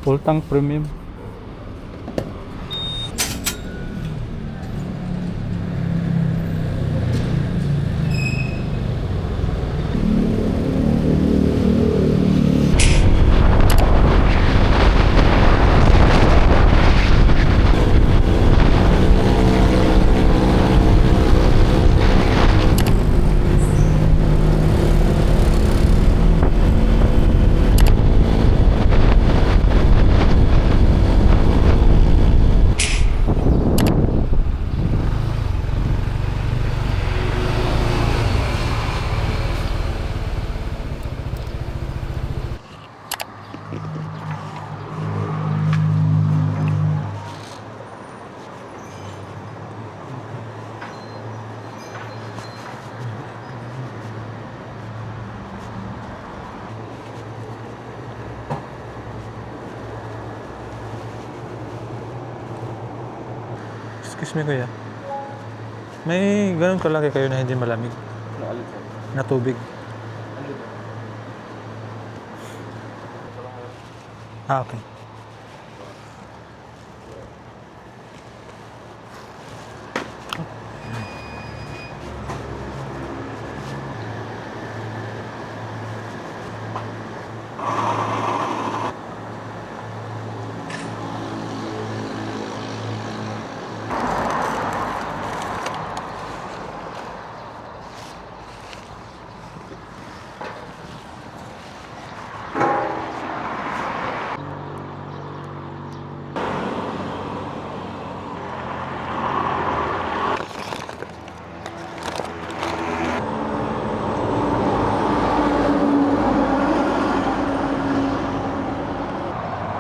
Full tank premium. Excuse me kuya. May ganun kalaki kayo na hindi malamig na tubig? Ah, okay.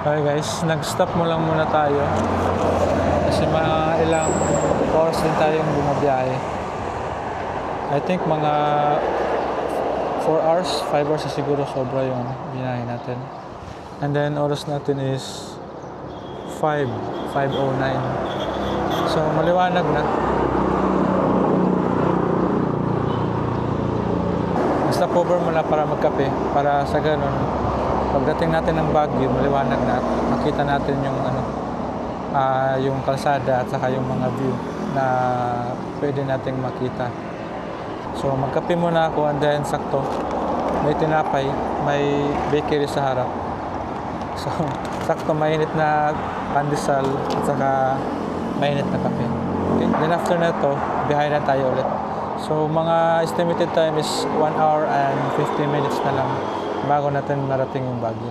Okay guys, nag-stop mo lang muna tayo kasi mga ilang oras din tayong bumabiyahe. I think mga 4 hours, 5 hours na siguro sobra yung binahe natin. And then oras natin is 5:09. So maliwanag na. Stop over muna para magkape, para sa ganun pagdating natin ng Baguio, maliwanag na at makita natin yung yung kalsada at saka yung mga view na pwede nating makita. So magkape muna ako and then sakto may tinapay, may bakery sa harap. So sakto mainit na pandesal at saka mainit na kape. Okay. Then after na to, biyahe na tayo ulit. So mga estimated time is 1 hour and 50 minutes na lang bago natin marating yung Baguio.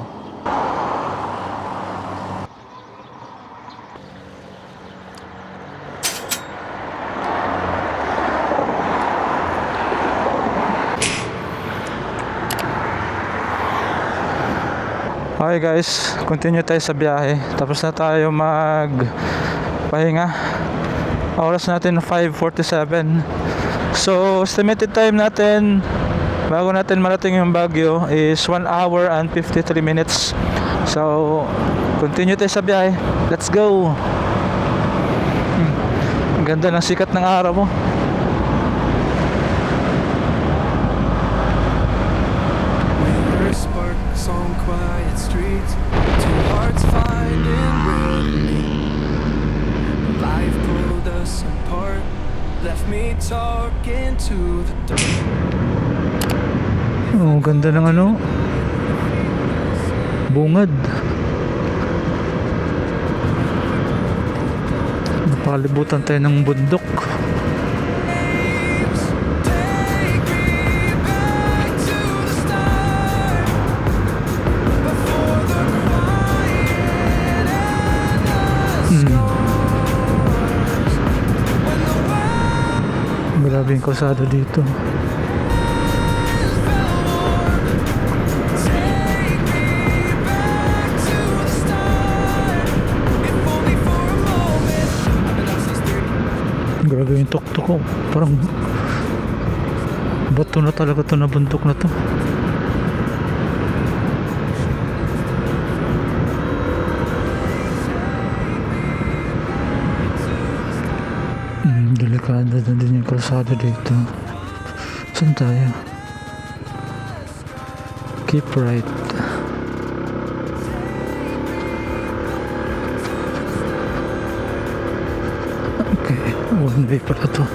Okay guys, continue tayo sa biyahe. Tapos na tayo magpahinga. Oras natin 5:47. So estimated time natin bago natin marating yung Baguio is 1 hour and 53 minutes. So continue tayo sa biyahe. Let's go. Ang ganda ng sikat ng araw mo. Sparks on quiet streets, two hearts finding rhythm. Life pulled us apart, left me talking to the dark. Oh, ganda ng bungad. Napalibutan tayo ng bundok. Grabe yung kalsada dito. Grabe yung tuktok ko. Parang bato na talaga to na bundok na to. Delikado na din yung kalsada dito. Saan tayo? Keep right. One way pala to.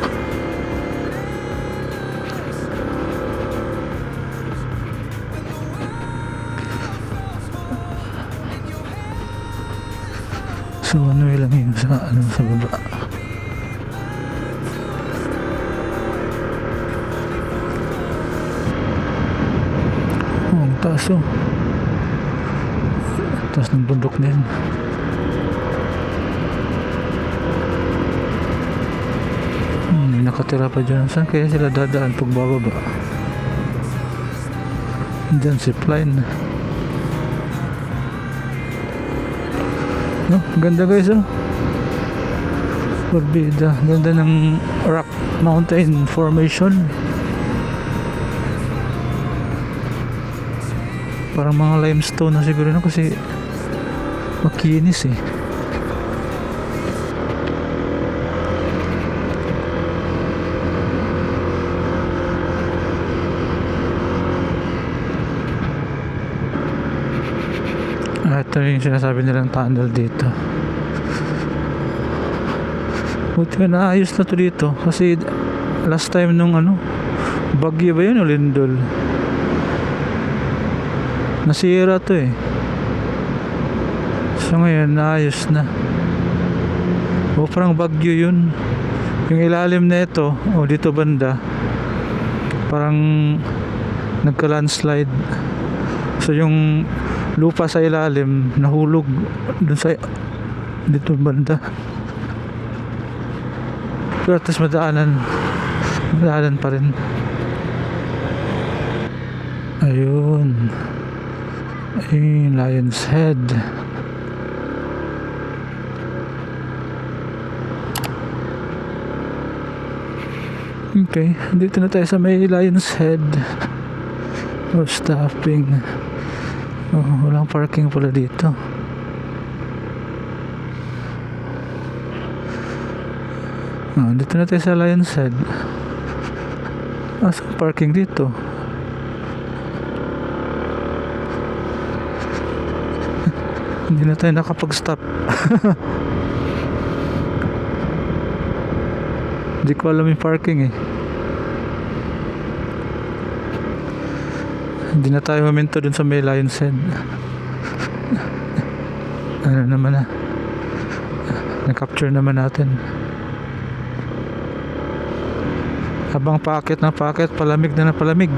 So one way lang yun sa sa baba. Oh, ang taas oh. Taas ng bundok na yun. May nakatira pa dyan. Saan kaya sila dadaan pag bababa? Dyan zipline. No, ganda guys oh. Barbida. Ganda ng rock mountain formation. Parang mga limestone na siguro na kasi makinis eh. Ito yung sinasabi nilang tunnel dito. Buti ka naayos na to dito kasi last time nung bagyo ba yun o lindol, nasira to eh. So ngayon naayos na. O parang bagyo yun. Yung ilalim na ito o dito banda parang nagka-landslide. So yung lupa sa ilalim nahulog dun sa dito banda. Pero at least madaanan pa rin. Ayun. Ayun, Lion's Head. Okay, dito na tayo sa may Lion's Head. Oh, stopping. Oh, walang parking pala dito. Oh, dito na tayo sa Lion's Head. Saan parking dito? Hindi na tayo nakapag-stop. Hindi ko alam yung parking eh. Hindi na tayo huminto dun sa may Lion's Head. Ano naman na, na-capture naman natin. Habang packet na packet, palamig na palamig.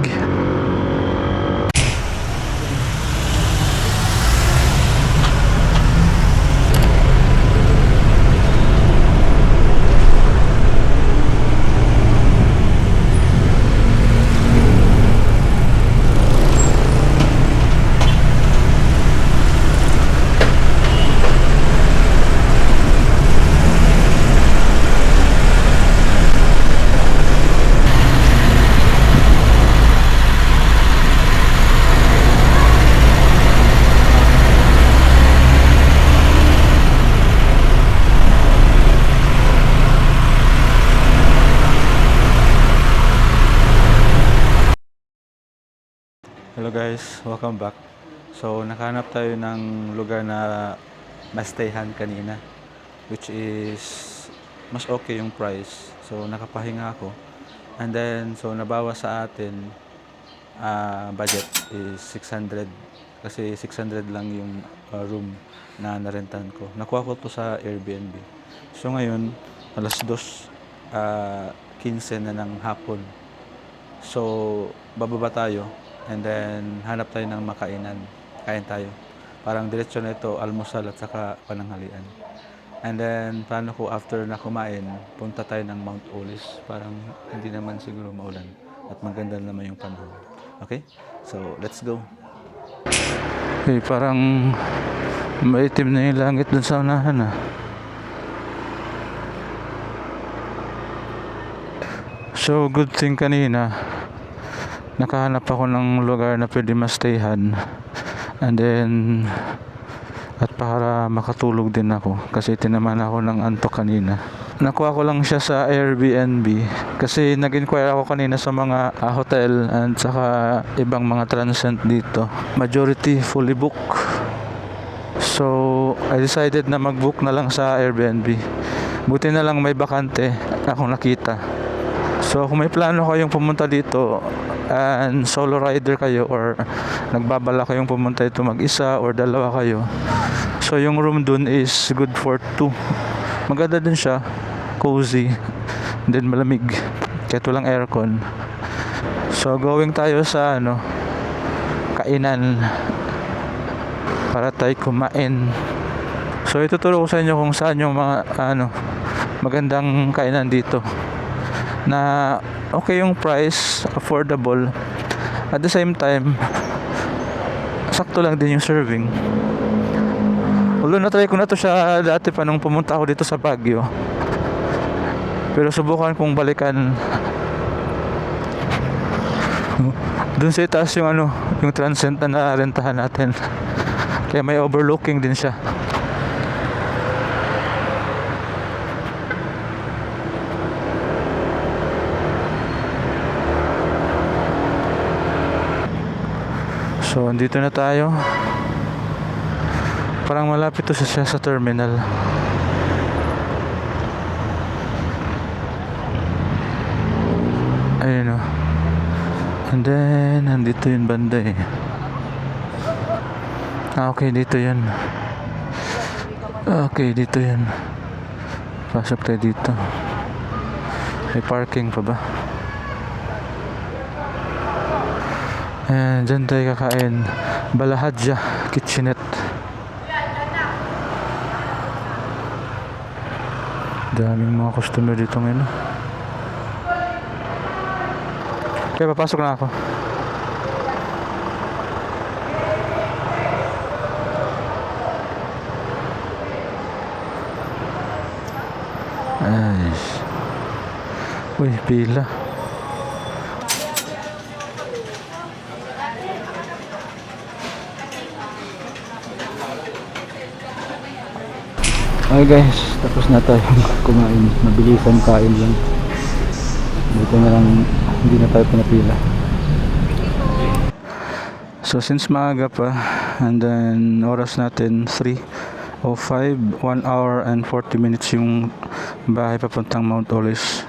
Hello guys, welcome back. So nakahanap tayo ng lugar na ma-stayhan kanina, which is mas okay yung price. So nakapahinga ako. And then so nabawa sa atin budget is 600 kasi 600 lang yung room na narentan ko. Nakuha ko to sa Airbnb. So ngayon alas 2:15 na ng hapon. So bababa tayo. And then, hanap tayo ng makainan. Kain tayo. Parang diretsyo na ito, almusal at saka pananghalian. And then, paano ko after na kumain, punta tayo ng Mount Olis. Parang hindi naman siguro maulan. At maganda naman yung panahon. Okay? So, let's go. Okay, parang maitim na yung langit dun sa unahan ah. So, good thing kanina. Nakahanap ako ng lugar na pwede ma-stayhan. And then at para makatulog din ako kasi tinaman ako ng antok kanina. Nakuha ko lang siya sa Airbnb kasi nag-inquire ako kanina sa mga hotel and saka ibang mga transient dito. Majority fully book. So I decided na mag-book na lang sa Airbnb. Buti na lang may bakante akong nakita. So kung may plano kayong pumunta dito and solo rider kayo or nagbabala kayong pumunta dito mag-isa or dalawa kayo, so yung room dun is good for 2. Maganda din siya, cozy, then malamig kahit walang aircon. So going tayo sa kainan para tayo kumain. So ituturo ko sa inyo kung saan yung mga magandang kainan dito na okay yung price, affordable, at the same time sakto lang din yung serving. Although na-try ko na to siya dati pa nung pumunta ako dito sa Baguio, pero subukan kong balikan. Dun sa itaas yung yung Transcend na rentahan natin, kaya may overlooking din siya. So andito na tayo. Parang malapit to siya sa terminal. Ayun o. And then nandito yung banda eh. Okay, dito yun. Okay, dito yun. Pasok tayo dito. May parking pa ba? Ayan, dyan tayo kakain. Balahadja Kitchenette. Daming mga customer dito ngayon. Kaya papasok na ako. Ay. Uy, pila. Okay guys, tapos na tayo kumain. Mabilisan kain lang. Buti na lang hindi na tayo pinapila. So since maaga pa, and then oras natin 3:05, 1 hour and 40 minutes yung bahay papuntang Mount Olive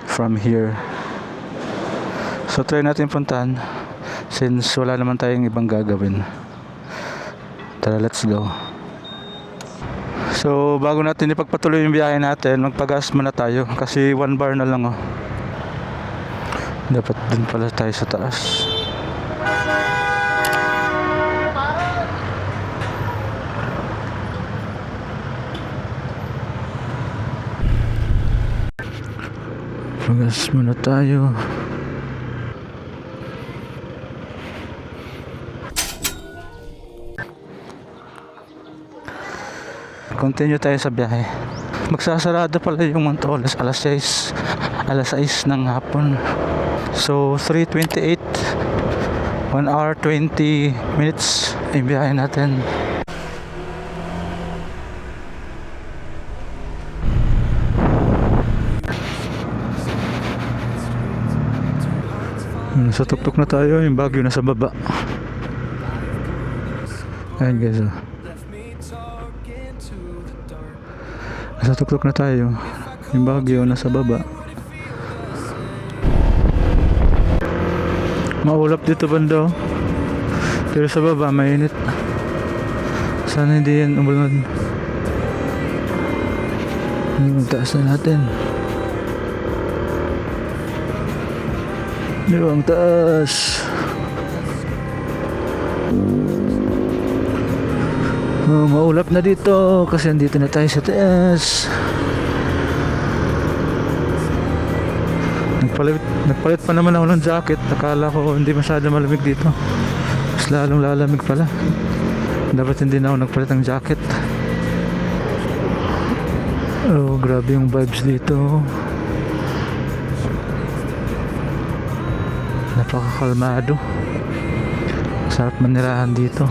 from here. So try natin puntahan since wala naman tayong ibang gagawin. Tara, let's go. So bago natin ipagpatuloy yung biyahe natin, magpagas muna tayo kasi 1 bar na lang oh. Dapat din pala tayo sa taas. Pagas muna tayo. Continue tayo sa biyahe. Magsasarado pala yung Mount Olive alas 6 ng hapon. So 3:28, 1 hour 20 minutes yung biyahe natin. Sa tuktok na tayo, yung Baguio nasa baba. Ayan guys oh. Nasa tuktok na tayo, yung Baguio nasa baba. Maulap dito banda oh. Pero sa baba mainit. Sana hindi yan umulad. Taas na natin. Ang taas. Oh, maulap na dito kasi andito na tayo sa taas. Nagpalit pa naman ako ng jacket. Nakala ko hindi masyado malamig dito. Mas lalong lalamig pala. Dapat hindi na ako nagpalit ng jacket. Oh, grabe yung vibes dito. Napakakalmado. Sarap manirahan dito.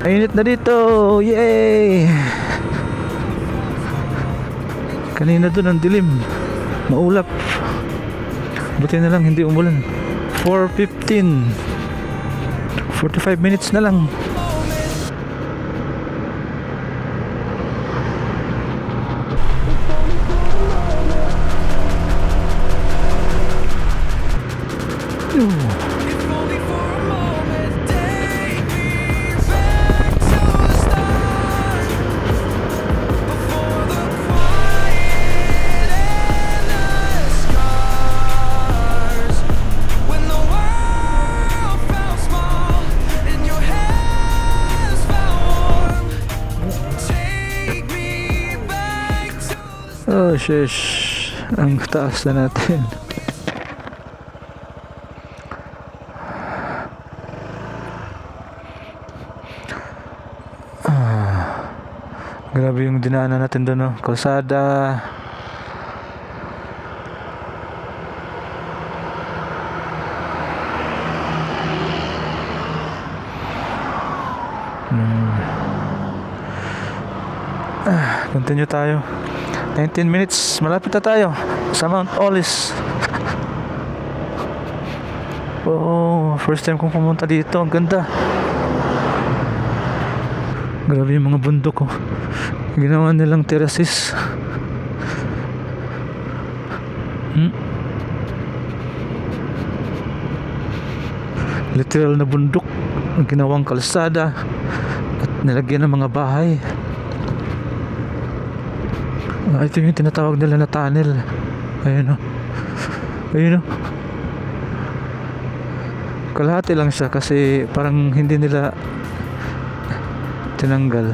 Mainit na dito! Yay! Kanina doon ang dilim. Maulap. Buti na lang hindi umulan. 4:15. 45 minutes na lang. If only for a moment, take me back to the start. Before the quiet and the scars. When the world felt small and your hands felt warm. Take me back to the Oh, sheesh. Ang taas na natin. Grabe yung dinaanan natin doon, no? Kalsada. Continue tayo. 19 minutes. Malapit na tayo sa Mount Olis. Oh, first time kong pumunta dito. Ang ganda. Grabe yung mga bundok, oh. Ginawa nilang terraces. Literal na bundok ang ginawang kalsada at nilagyan ng mga bahay. Ito yung tinatawag nila na tunnel. Ayun, oh. Ayun, oh. Kalahati lang siya kasi parang hindi nila tinanggal.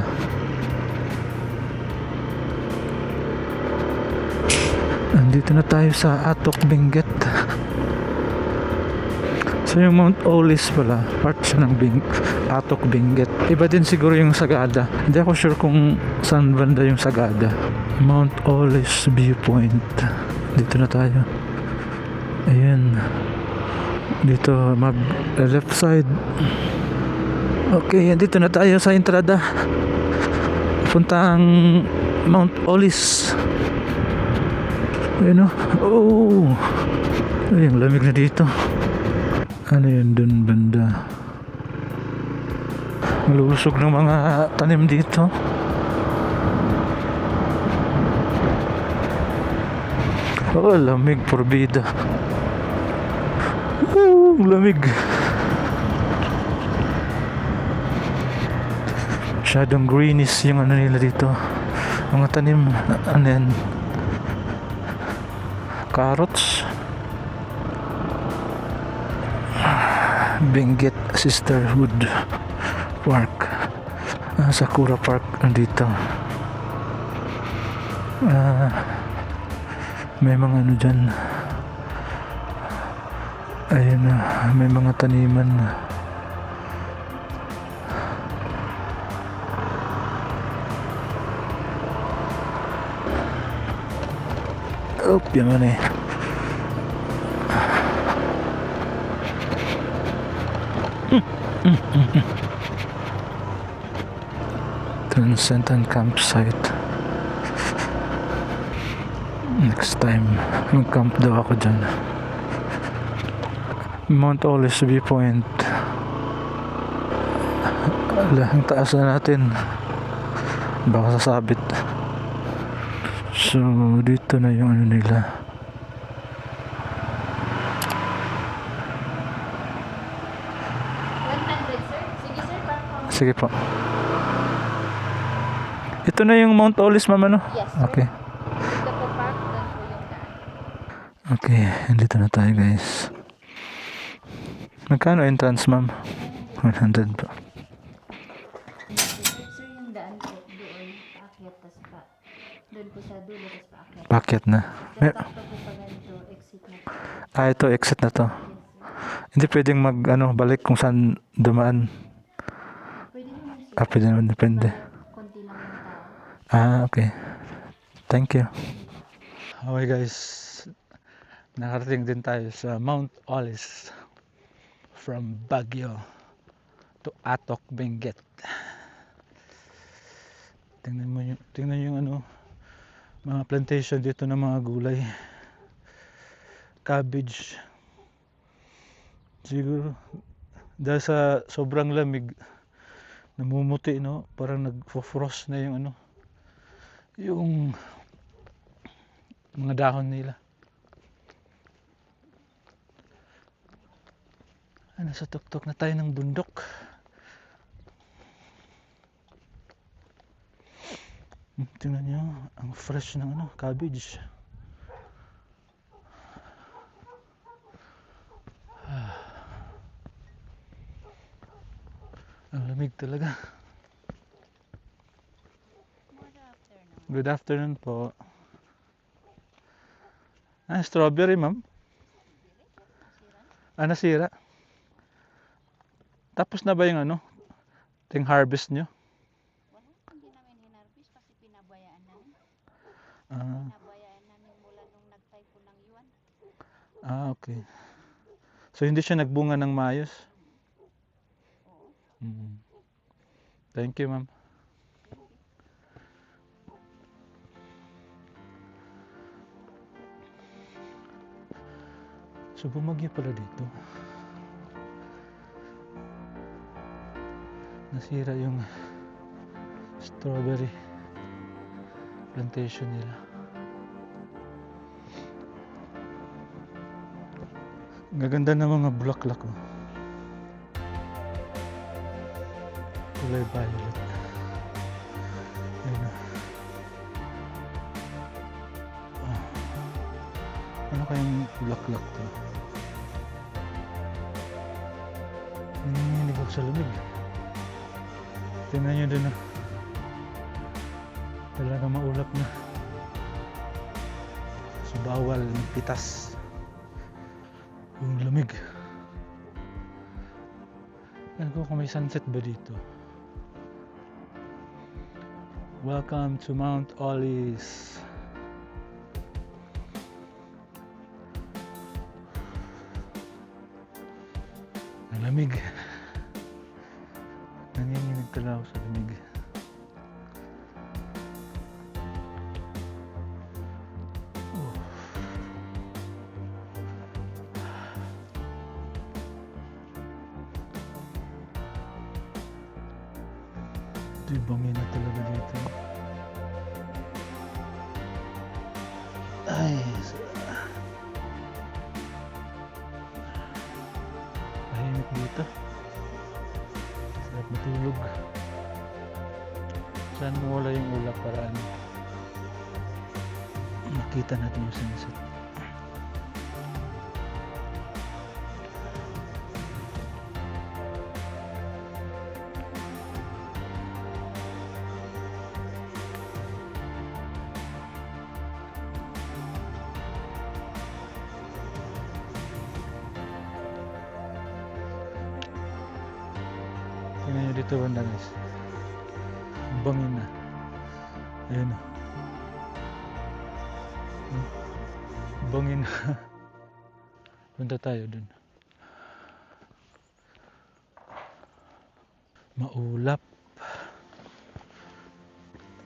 Andito na tayo sa Atok Benguet. So yung Mount Olis pala, part siya ng Atok Benguet. Iba din siguro yung Sagada. Hindi ako sure kung saan banda yung Sagada. Mount Olis Viewpoint. Dito na tayo. Ayan. Dito mag left side. Okay, dito na tayo sa entrada. Puntang Mount Olis. Ayun, oh. Ay, ang lamig na dito. Ano yun dun banda? Malusog ng mga tanim dito. Oh, lamig, porbida. Lamig. Masyadong greenish yung ano nila dito. Mga tanim, ano yan? Carrots. Benguet Sisterhood Park. Sakura Park nandito. May mga ano dyan. Ayun na, may mga taniman. Oh, yan man eh. Transcendent campsite. Next time, mag-camp daw ako dyan. Mount Olis Viewpoint. Ang taas na natin. Baka sasabit. So, dito na yung ano nila. Sige po. Ito na yung Mount Olis, ma'am, ano? Yes, sir. Okay. Ito po park, doon po yung daan. Okay, andito na tayo, guys. Magkano entrance, ma'am? 100 po. Sir, yung daan po doon, paakyat, tas pa. Doon po sa dulo, tas paakyat. Packet na. Then takto po pa ganito, exit na po. Ito, exit na to. Yes, sir. Hindi pwedeng balik kung saan dumaan. Pwede naman, sir. Pwede naman, depende. Konti lang yung tao. Okay. Thank you. Okay, guys. Nakarating din tayo sa Mount Olis. From Baguio to Atok Benguet. Tingnan yung ano, mga plantation dito ng mga gulay. Cabbage. Siguro dahil sa sobrang lamig namumuti, no? Parang nagfo-frost na yung ano, yung mga dahon nila. Nasa tuktok na tayo ng bundok. Tingnan nyo, ang fresh ng ano, cabbage. Ang lamig talaga. Good afternoon po. Strawberry, ma'am. Nasira. Tapos na ba yung ano, yung harvest nyo? Wala, hindi namin hinarvest kasi pinabayaan namin. Ah, Pinabayaan namin mula nung nag-typhoon ng Yuan. okay. So hindi siya nagbunga ng maayos? Oo. Thank you, ma'am. So bumagyo pala dito. Nasira yung strawberry plantation nila. Ang gaganda ng mga bulaklak, oh. Kulay violet. Ayun, ano kayang bulaklak to? Nanginginig ako sa lamig. Tingnan nyo din, oh. Talaga maulap na. So bawal magpitas. Yung lamig. Alam ko kung may sunset ba dito. Welcome to Mount Olis. Ang lamig. Nanginginig talaga ako sa lamig. Ito yung bangin na talaga dito. Ay, tahimik dito. Sarap matulog. Saan mawala yung ulap para ano, makita natin yung sunset. Tingnan nyo dito banda, guys. Bangin na. Ayun. Bangin na. Punta tayo dun. Maulap.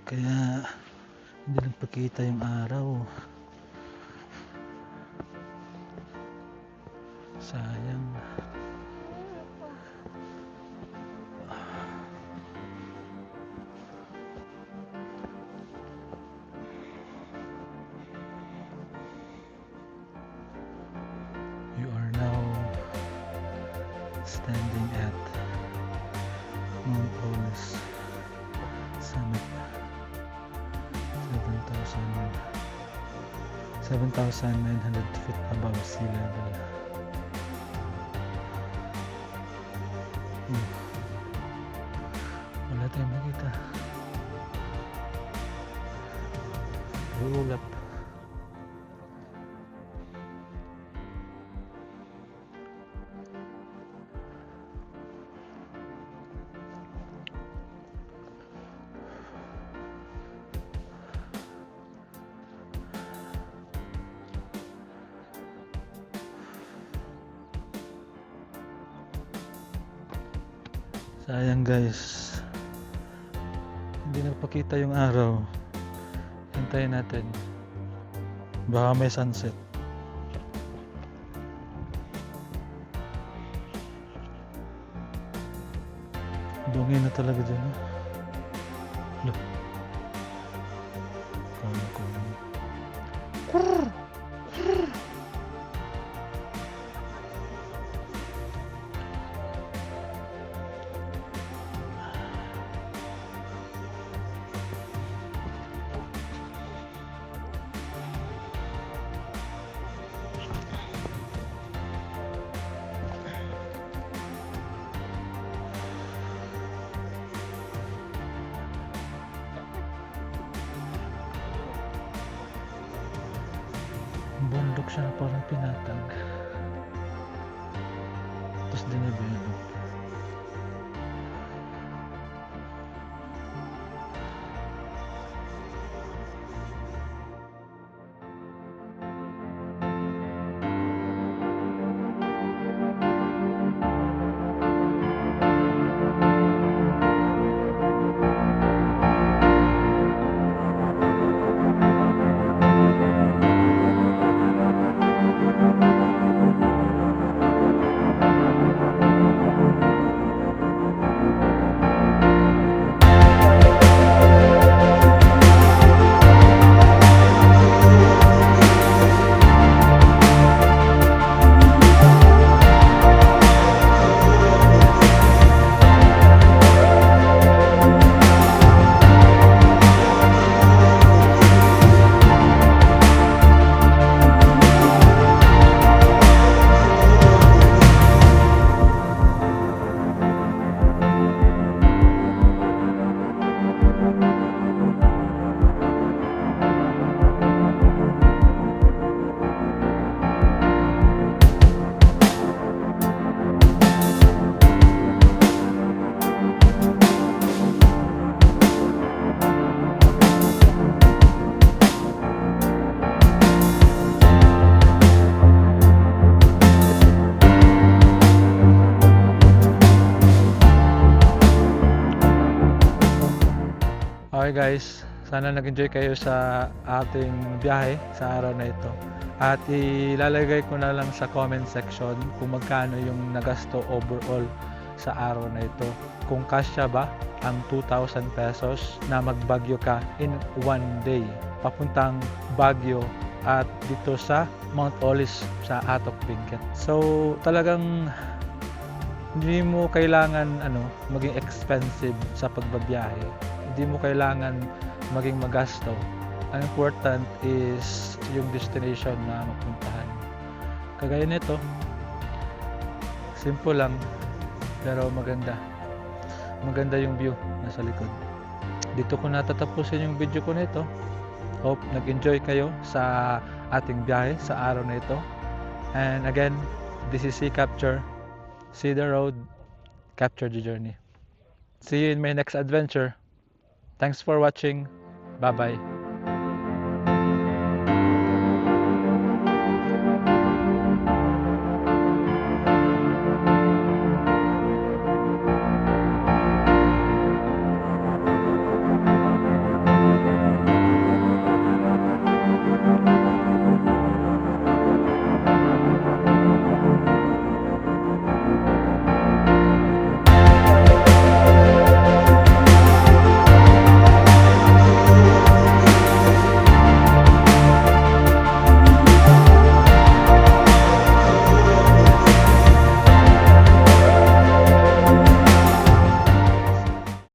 Kaya hindi nagpakita yung araw. Sayang. You are now standing at Mount Olis Summit. 7,900 feet above sea level. Wala tayong makita. Ulap. Sayang, guys. Hindi nagpakita yung araw. Hintayin natin. Baka may sunset. Dungin na talaga dyan. Look. Kung. Bundok siya na parang pinatag. Tapos dinibelo. Okay guys, sana nag-enjoy kayo sa ating biyahe sa araw na ito. At ilalagay ko na lang sa comment section kung magkano yung nagasto overall sa araw na ito. Kung kasya ba ang 2,000 pesos na magbagyo ka in one day. Papuntang Baguio at dito sa Mount Olis sa Atok Benguet. So talagang hindi mo kailangan maging expensive sa pagbabiyahe. Hindi mo kailangan maging magasto. Ang important is yung destination na mapuntahan. Kagaya nito, simple lang pero maganda. Maganda yung view nasa likod. Dito ko natatapusin yung video ko nito. Hope nag-enjoy kayo sa ating biyahe sa araw na ito. And again, this is Sea Capture. See the road, capture the journey. See you in my next adventure. Thanks for watching. Bye-bye.